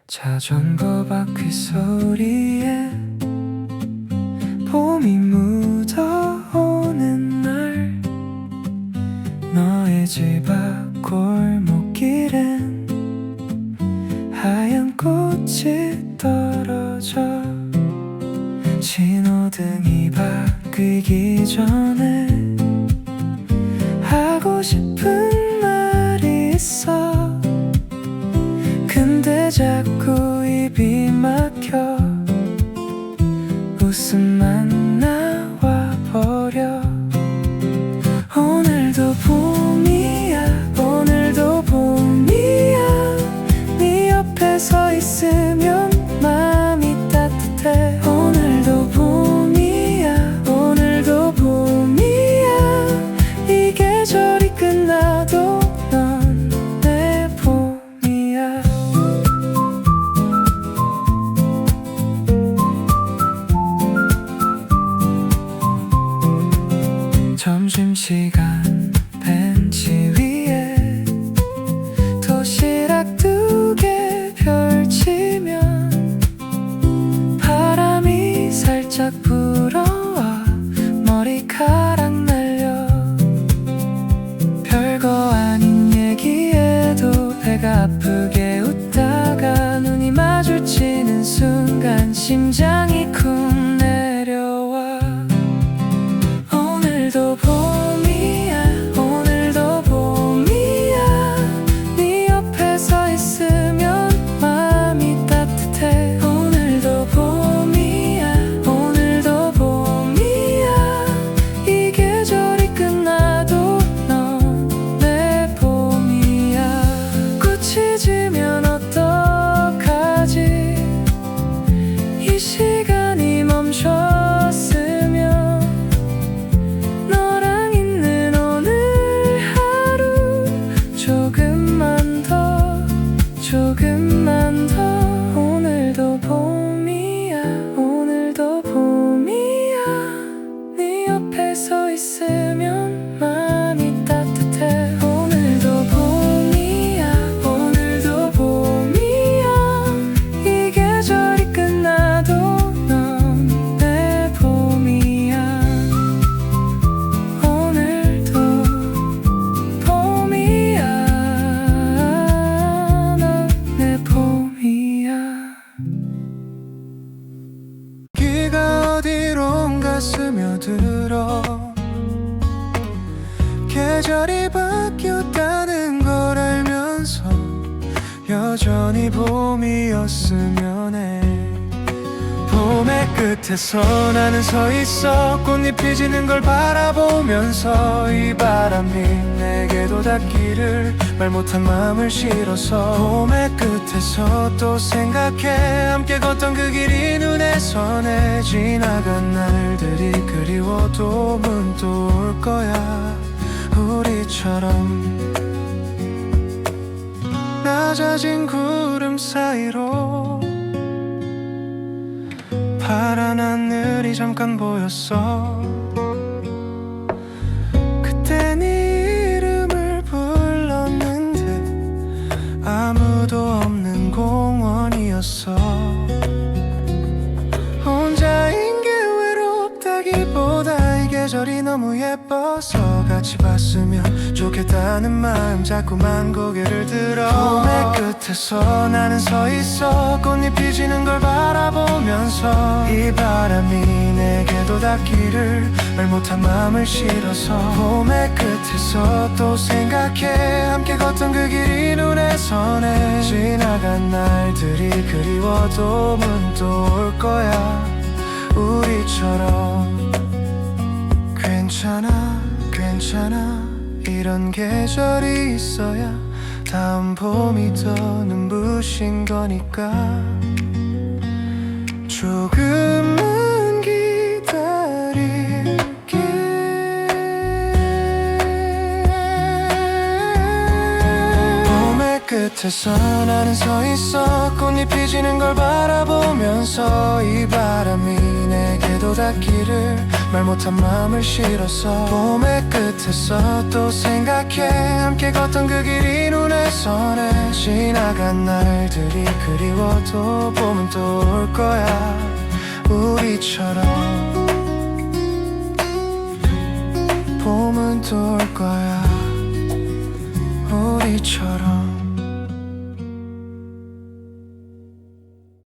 자전거 바퀴 소리에 봄이 묻어오는 날, 너의 집 앞 골목길엔 하얀 꽃이 떨어져. 신호등이 바뀌기 전에 하고 싶은 말이 있어. 근데 자꾸 입이 막혀 웃음만 나와 버려. 오늘도 봄이야, 오늘도 봄이야. 네 옆에 서 있으면 마음이 따뜻해. 오늘도 봄이야, 오늘도 봄이야. 이 계절이 끝나도 넌 내 봄이야. 점심시간 벤치 위에 도시락 2개 펼치면 바람이 살짝 불어와 머리카락 날려. 별거 아닌 얘기에도 배가 아프게 웃다가 눈이 마주치는 순간 심장이 쿵 내려와. 오늘도 봄이야, 오늘도 봄이야. 네 옆에 서 있으면 마음이 따뜻해. 오늘도 봄이야, 오늘도 봄이야. 이 계절이 끝나도 넌 내 봄이야. 꽃이 지면 어떡하지? 이 시간이 멈췄으면 너랑 있는 오늘 하루 조금만 더, 조금만 더. 오늘도 봄이야, 오늘도 봄이야. 네 옆에 서 있으면 마음이 따뜻해. 오늘도 봄이야, 오늘도 봄이야. 이 계절이 끝나도 넌 내 봄이야. 오늘도 봄이야, 넌 내 봄이야. 기가 어디론가 스며들어 계절이 바뀌었다는 걸 알면서 여전히 봄이었으면 해. 봄의 끝에서 나는 서 있어. 꽃잎이 지는 걸 바라보면서 이 바람이 내게도 닿기를 말 못한 마음을 실어서. 봄의 끝에서 또 생각해. 함께 걷던 그 길이 눈에 선해. 지나간 날들이 그리워도 문득 올 거야. 우리처럼 낮아진 구름 사이로 파란 하늘이 잠깐 보였어. 그때 네 이름을 불렀는데 아무도 없는 공원이었어. 혼자인 게 외롭다기보다 이 계절이 너무 예뻐서 같이 봤으면 좋겠다는 마음 자꾸만 고개를 들어. 봄의 끝에서 나는 서 있어. 꽃잎이 지는 걸 바라보면서 이 바람이 내게도 닿기를 말 못한 마음을 실어서. 봄의 끝에서 또 생각해. 함께 걷던 그 길이 눈에 선해. 지나간 날들이 그리워도 문득 올 거야. 우리처럼 괜찮아, 괜찮아. 이런 계절이 있어야 다음 봄이 더 눈부신 거니까. 조금만 기다릴게. 봄의 끝에서 나는 서 있어. 꽃잎이 지는 걸 바라보면서 이 바람이 내게 그래도 닿기를 말 못한 마음을 실었어. 봄의 끝에서 또 생각해 함께 걷던 그 길이 눈에 선해. 지나간 날들이 그리워도 봄은 또 올 거야. 우리처럼 봄은 또 올 거야. 우리처럼